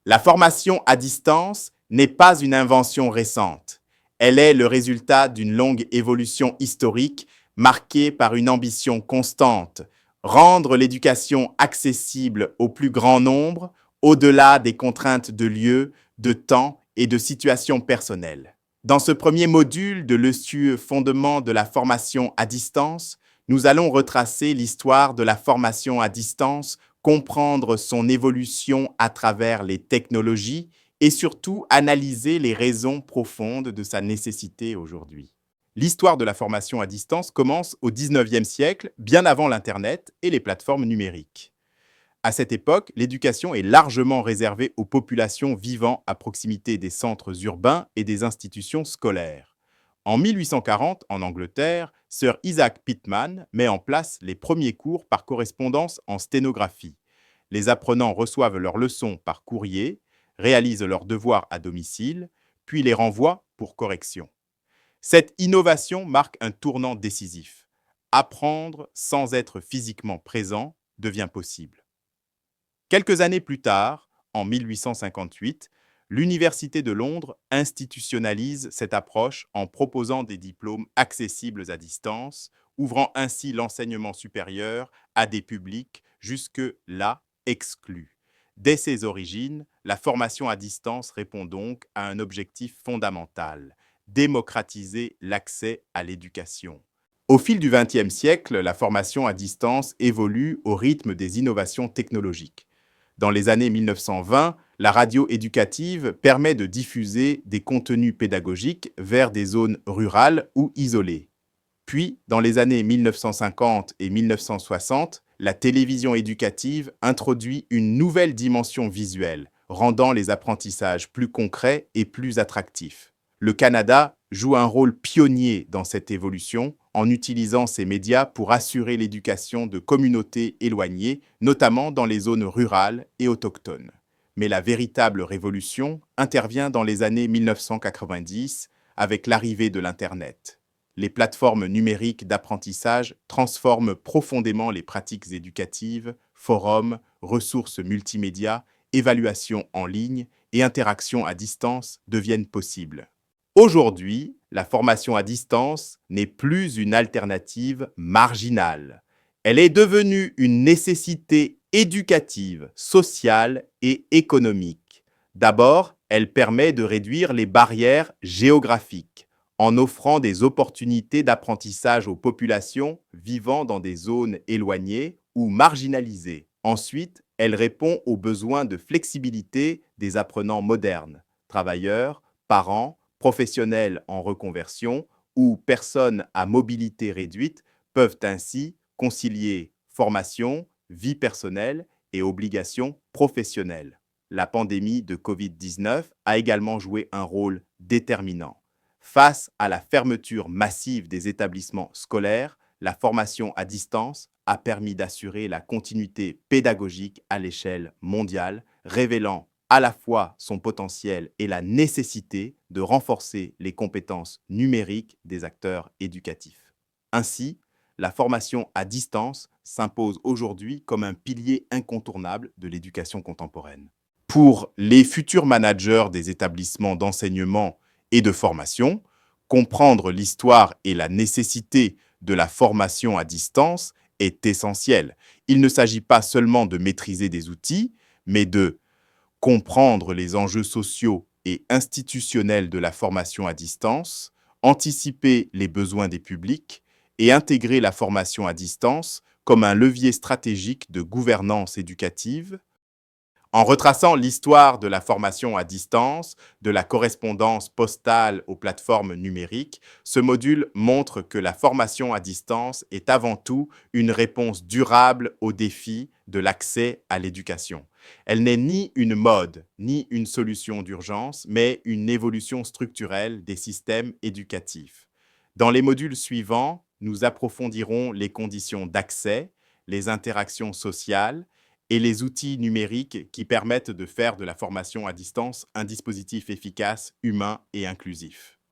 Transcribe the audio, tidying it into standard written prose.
La formation à distance n'est pas une invention récente. Elle est le résultat d'une longue évolution historique marquée par une ambition constante, rendre l'éducation accessible au plus grand nombre, au-delà des contraintes de lieu, de temps et de situations personnelles. Dans ce premier module de l'ESTUE Fondement de la formation à distance, nous allons retracer l'histoire de la formation à distance, comprendre son évolution à travers les technologies et surtout analyser les raisons profondes de sa nécessité aujourd'hui. L'histoire de la formation à distance commence au XIXe siècle, bien avant l'Internet et les plateformes numériques. À cette époque, l'éducation est largement réservée aux populations vivant à proximité des centres urbains et des institutions scolaires. En 1840, en Angleterre, Sir Isaac Pitman met en place les premiers cours par correspondance en sténographie. Les apprenants reçoivent leurs leçons par courrier, réalisent leurs devoirs à domicile, puis les renvoient pour correction. Cette innovation marque un tournant décisif. Apprendre sans être physiquement présent devient possible. Quelques années plus tard, en 1858, l'Université de Londres institutionnalise cette approche en proposant des diplômes accessibles à distance, ouvrant ainsi l'enseignement supérieur à des publics jusque-là exclus. Dès ses origines, la formation à distance répond donc à un objectif fondamental: démocratiser l'accès à l'éducation. Au fil du XXe siècle, la formation à distance évolue au rythme des innovations technologiques. Dans les années 1920, la radio éducative permet de diffuser des contenus pédagogiques vers des zones rurales ou isolées. Puis, dans les années 1950 et 1960, la télévision éducative introduit une nouvelle dimension visuelle, rendant les apprentissages plus concrets et plus attractifs. Le Canada joue un rôle pionnier dans cette évolution en utilisant ces médias pour assurer l'éducation de communautés éloignées, notamment dans les zones rurales et autochtones. Mais la véritable révolution intervient dans les années 1990 avec l'arrivée de l'Internet. Les plateformes numériques d'apprentissage transforment profondément les pratiques éducatives, forums, ressources multimédia, évaluation en ligne et interaction à distance deviennent possibles. Aujourd'hui, la formation à distance n'est plus une alternative marginale. Elle est devenue une nécessité éducative, sociale et économique. D'abord, elle permet de réduire les barrières géographiques en offrant des opportunités d'apprentissage aux populations vivant dans des zones éloignées ou marginalisées. Ensuite, elle répond aux besoins de flexibilité des apprenants modernes, travailleurs, parents, professionnels en reconversion ou personnes à mobilité réduite peuvent ainsi concilier formation, vie personnelle et obligations professionnelles. La pandémie de Covid-19 a également joué un rôle déterminant. Face à la fermeture massive des établissements scolaires, la formation à distance a permis d'assurer la continuité pédagogique à l'échelle mondiale, révélant à la fois son potentiel et la nécessité de renforcer les compétences numériques des acteurs éducatifs. Ainsi, la formation à distance s'impose aujourd'hui comme un pilier incontournable de l'éducation contemporaine. Pour les futurs managers des établissements d'enseignement et de formation, comprendre l'histoire et la nécessité de la formation à distance est essentiel. Il ne s'agit pas seulement de maîtriser des outils, mais de comprendre les enjeux sociaux et institutionnels de la formation à distance, anticiper les besoins des publics et intégrer la formation à distance comme un levier stratégique de gouvernance éducative. En retraçant l'histoire de la formation à distance, de la correspondance postale aux plateformes numériques, ce module montre que la formation à distance est avant tout une réponse durable aux défis de l'accès à l'éducation. Elle n'est ni une mode, ni une solution d'urgence, mais une évolution structurelle des systèmes éducatifs. Dans les modules suivants, nous approfondirons les conditions d'accès, les interactions sociales, et les outils numériques qui permettent de faire de la formation à distance un dispositif efficace, humain et inclusif.